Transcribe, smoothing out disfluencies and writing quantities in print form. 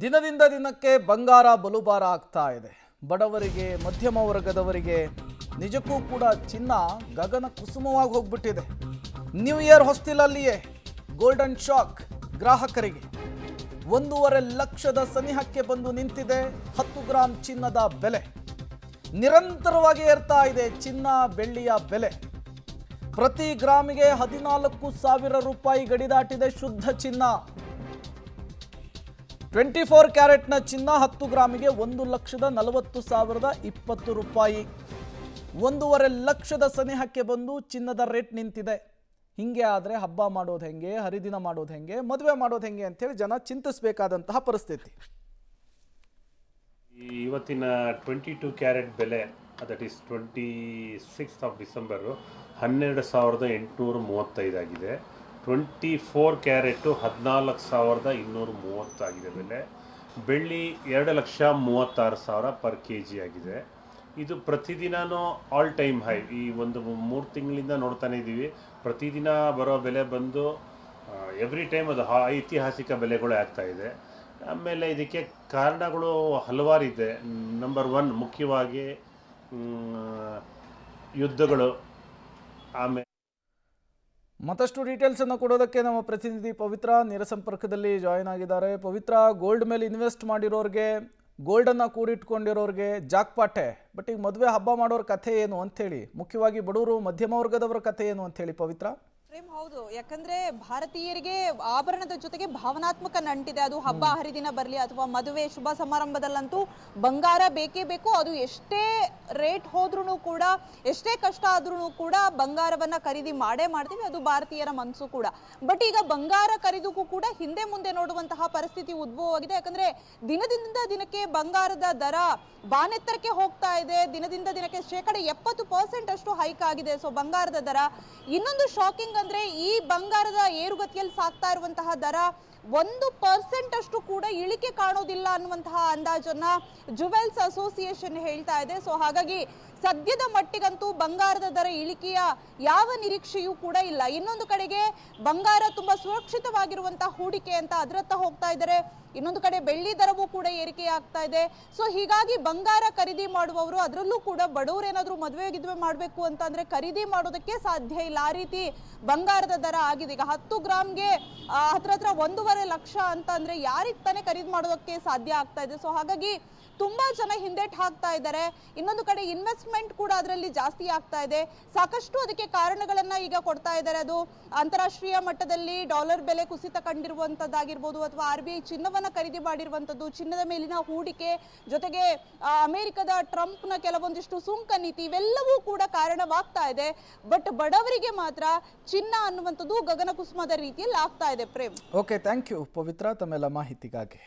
ದಿನದಿಂದ ದಿನಕ್ಕೆ ಬಂಗಾರ ಬಲುಬಾರ ಆಗ್ತಾ ಇದೆ. ಬಡವರಿಗೆ, ಮಧ್ಯಮ ವರ್ಗದವರಿಗೆ ನಿಜಕ್ಕೂ ಕೂಡ ಚಿನ್ನ ಗಗನ ಕುಸುಮವಾಗಿ ಹೋಗ್ಬಿಟ್ಟಿದೆ. ನ್ಯೂ ಇಯರ್ ಹೊಸ್ತಿಲಲ್ಲಿಯೇ ಗೋಲ್ಡನ್ ಶಾಕ್ ಗ್ರಾಹಕರಿಗೆ. 1.5 ಲಕ್ಷದ ಸನಿಹಕ್ಕೆ ಬಂದು ನಿಂತಿದೆ 10 ಗ್ರಾಂ ಚಿನ್ನದ ಬೆಲೆ. ನಿರಂತರವಾಗಿ ಏರ್ತಾ ಇದೆ ಚಿನ್ನ ಬೆಳ್ಳಿಯ ಬೆಲೆ. ಪ್ರತಿ ಗ್ರಾಮಿಗೆ 14,000 ರೂಪಾಯಿ ಗಡಿ ದಾಟಿದೆ ಶುದ್ಧ ಚಿನ್ನ. 24 ಕ್ಯಾರೆಟ್ನ ಚಿನ್ನ 10 ಗ್ರಾಮಿಗೆ 1,40,20 ರೂಪಾಯಿ. 1.5 ಲಕ್ಷದ ಸನಿಹಕ್ಕೆ ಬಂದು ಚಿನ್ನದ ರೇಟ್ ನಿಂತಿದೆ. ಹಿಂಗೆ ಆದರೆ ಹಬ್ಬ ಮಾಡೋದು ಹೆಂಗೆ, ಹರಿದಿನ ಮಾಡೋದು ಹೆಂಗೆ, ಮದುವೆ ಮಾಡೋದು ಹೆಂಗೆ ಅಂತೇಳಿ ಜನ ಚಿಂತಿಸಬೇಕಾದಂತಹ ಪರಿಸ್ಥಿತಿ. ಇವತ್ತಿನ 22 ಕ್ಯಾರೆಟ್ ಬೆಲೆ, ದಟ್ ಈಸ್ 26 ಆಫ್ ಡಿಸೆಂಬರು 12,835 ಆಗಿದೆ. 24 ಕ್ಯಾರೆಟು 14,230 ಆಗಿದೆ ಬೆಲೆ. ಬೆಳ್ಳಿ 2,36,000 ಪರ್ ಕೆ ಜಿ ಆಗಿದೆ. ಇದು ಪ್ರತಿದಿನವೂ ಆಲ್ ಟೈಮ್ ಹೈ. ಈ ಒಂದು 3 ತಿಂಗಳಿಂದ ನೋಡ್ತಾನೆ ಇದ್ದೀವಿ. ಪ್ರತಿದಿನ ಬರೋ ಬೆಲೆ ಬಂದು ಎವ್ರಿ ಟೈಮ್ ಅದು ಐತಿಹಾಸಿಕ ಬೆಲೆಗಳೇ ಆಗ್ತಾ ಇದೆ. ಆಮೇಲೆ ಇದಕ್ಕೆ ಕಾರಣಗಳು ಹಲವಾರಿದೆ. ನಂಬರ್ 1 ಮುಖ್ಯವಾಗಿ ಯುದ್ಧಗಳು. ಆಮೇಲೆ ಮತ್ತಷ್ಟು ಡೀಟೇಲ್ಸ್ ಅನ್ನು ಕೊಡೋದಕ್ಕೆ ನಮ್ಮ ಪ್ರತಿನಿಧಿ ಪವಿತ್ರ ನೇರ ಸಂಪರ್ಕದಲ್ಲಿ ಜಾಯಿನ್ ಆಗಿದ್ದಾರೆ. ಪವಿತ್ರ, ಗೋಲ್ಡ್ ಮೇಲೆ ಇನ್ವೆಸ್ಟ್ ಮಾಡಿರೋರಿಗೆ, ಗೋಲ್ಡನ್ನು ಕೂಡಿಟ್ಕೊಂಡಿರೋರಿಗೆ ಜಾಕ್ಪಾಟೆ. ಬಟ್ ಈಗ ಮದುವೆ ಹಬ್ಬ ಮಾಡೋರ ಕಥೆ ಏನು ಅಂಥೇಳಿ, ಮುಖ್ಯವಾಗಿ ಬಡವರು ಮಧ್ಯಮ ವರ್ಗದವರ ಕಥೆ ಏನು ಅಂಥೇಳಿ ಪವಿತ್ರ? ಹೌದು, ಯಾಕಂದ್ರೆ ಭಾರತೀಯರಿಗೆ ಆಭರಣದ ಜೊತೆಗೆ ಭಾವನಾತ್ಮಕ ನಂಟಿದೆ. ಅದು ಹಬ್ಬ ಹರಿದಿನ ಬರಲಿ ಅಥವಾ ಮದುವೆ ಶುಭ ಸಮಾರಂಭದಲ್ಲಂತೂ ಬಂಗಾರ ಬೇಕೇ ಬೇಕು. ಅದು ಎಷ್ಟೇ ರೇಟ್ ಹೋದ್ರೂ ಕೂಡ, ಎಷ್ಟೇ ಕಷ್ಟ ಆದ್ರೂ ಕೂಡ ಬಂಗಾರವನ್ನ ಖರೀದಿ ಮಾಡೇ ಮಾಡ್ತೀವಿ. ಅದು ಭಾರತೀಯರ ಮನಸ್ಸು ಕೂಡ. ಬಟ್ ಈಗ ಬಂಗಾರ ಖರೀದಿಗೂ ಕೂಡ ಹಿಂದೆ ಮುಂದೆ ನೋಡುವಂತಹ ಪರಿಸ್ಥಿತಿ ಉದ್ಭವವಾಗಿದೆ. ಯಾಕಂದ್ರೆ ದಿನದಿಂದ ದಿನಕ್ಕೆ ಬಂಗಾರದ ದರ ಬಾನೆತ್ತರಕ್ಕೆ ಹೋಗ್ತಾ ಇದೆ. ದಿನದಿಂದ ದಿನಕ್ಕೆ 70% ಅಷ್ಟು ಹೈಕ್ ಆಗಿದೆ. ಸೊ ಬಂಗಾರದ ದರ ಇನ್ನೊಂದು ಶಾಕಿಂಗ್ ಅಂದ್ರೆ ಈ ಬಂಗಾರದ ಏರುಗತಿಯಲ್ಲಿ ಸಾಗ್ತಾ ಇರುವಂತಹ ದರ 1% ಅಷ್ಟು ಕೂಡ ಇಳಿಕೆ ಕಾಣೋದಿಲ್ಲ ಅನ್ನುವಂತಹ ಅಂದಾಜನ್ನ ಜುವೆಲ್ಸ್ ಅಸೋಸಿಯೇಷನ್ ಹೇಳ್ತಾ ಇದೆ. ಸೊ ಹಾಗಾಗಿ ಸದ್ಯದ ಮಟ್ಟಿಗಂತೂ ಬಂಗಾರದ ದರ ಇಳಿಕೆಯ ಯಾವ ನಿರೀಕ್ಷೆಯೂ ಕೂಡ ಇಲ್ಲ. ಇನ್ನೊಂದು ಕಡೆಗೆ ಬಂಗಾರ ತುಂಬಾ ಸುರಕ್ಷಿತವಾಗಿರುವಂತಹ ಹೂಡಿಕೆ ಅಂತ ಅದರತ್ತ ಹೋಗ್ತಾ ಇದ್ದಾರೆ. ಇನ್ನೊಂದು ಕಡೆ ಬೆಳ್ಳಿ ದರವೂ ಕೂಡ ಏರಿಕೆ ಆಗ್ತಾ ಇದೆ. ಸೊ ಹೀಗಾಗಿ ಬಂಗಾರ ಖರೀದಿ ಮಾಡುವವರು, ಅದರಲ್ಲೂ ಕೂಡ ಬಡವರು ಏನಾದ್ರು ಮದುವೆ ಗಿದ್ವೆ ಮಾಡಬೇಕು ಅಂತಂದ್ರೆ ಖರೀದಿ ಮಾಡೋದಕ್ಕೆ ಸಾಧ್ಯ ಇಲ್ಲ. ಆ ರೀತಿ ಬಂಗಾರದ ದರ ಆಗಿದೆ. ಈಗ 10 ಗ್ರಾಮ್ಗೆ ಹತ್ರ 1.5 ಲಕ್ಷ ಅಂತ ಅಂದ್ರೆ ಯಾರಿಗೆ ತಾನೇ ಖರೀದಿ ಮಾಡೋದಕ್ಕೆ ಸಾಧ್ಯ ಆಗ್ತಾ ಇದೆ. ಸೊ ಹಾಗಾಗಿ ತುಂಬಾ ಜನ ಹಿಂದೇಟ್ ಹಾಕ್ತಾ ಇದ್ದಾರೆ. ಇನ್ನೊಂದು ಕಡೆ ಇನ್ವೆಸ್ಟ್ಮೆಂಟ್ ಕೂಡ ಅದರಲ್ಲಿ ಜಾಸ್ತಿ ಆಗ್ತಾ ಇದೆ. ಸಾಕಷ್ಟು ಅದಕ್ಕೆ ಕಾರಣಗಳನ್ನ ಈಗ ಕೊಡ್ತಾ ಇದ್ದಾರೆ. ಅದು ಅಂತಾರಾಷ್ಟ್ರೀಯ ಮಟ್ಟದಲ್ಲಿ ಡಾಲರ್ ಬೆಲೆ ಕುಸಿತ ಕಂಡಿರುವಂತದ್ದಾಗಿರ್ಬೋದು, ಅಥವಾ RBI ಚಿನ್ನವನ್ನ ಖರೀದಿ ಮಾಡಿರುವಂತದ್ದು, ಚಿನ್ನದ ಮೇಲಿನ ಹೂಡಿಕೆ, ಜೊತೆಗೆ ಅಮೆರಿಕದ ಟ್ರಂಪ್ನ ಕೆಲವೊಂದಿಷ್ಟು ಸುಂಕ ನೀತಿ, ಇವೆಲ್ಲವೂ ಕೂಡ ಕಾರಣವಾಗ್ತಾ ಇದೆ. ಬಟ್ ಬಡವರಿಗೆ ಮಾತ್ರ ಚಿನ್ನ ಅನ್ನುವಂಥದ್ದು ಗಗನ ಕುಸುಮದ ರೀತಿಯಲ್ಲಿ ಆಗ್ತಾ ಇದೆ. ಪ್ರೇಮ್, ಓಕೆ, ಥ್ಯಾಂಕ್ ಯು ಪವಿತ್ರ ತಮ್ಮೆಲ್ಲ ಮಾಹಿತಿಗಾಗಿ.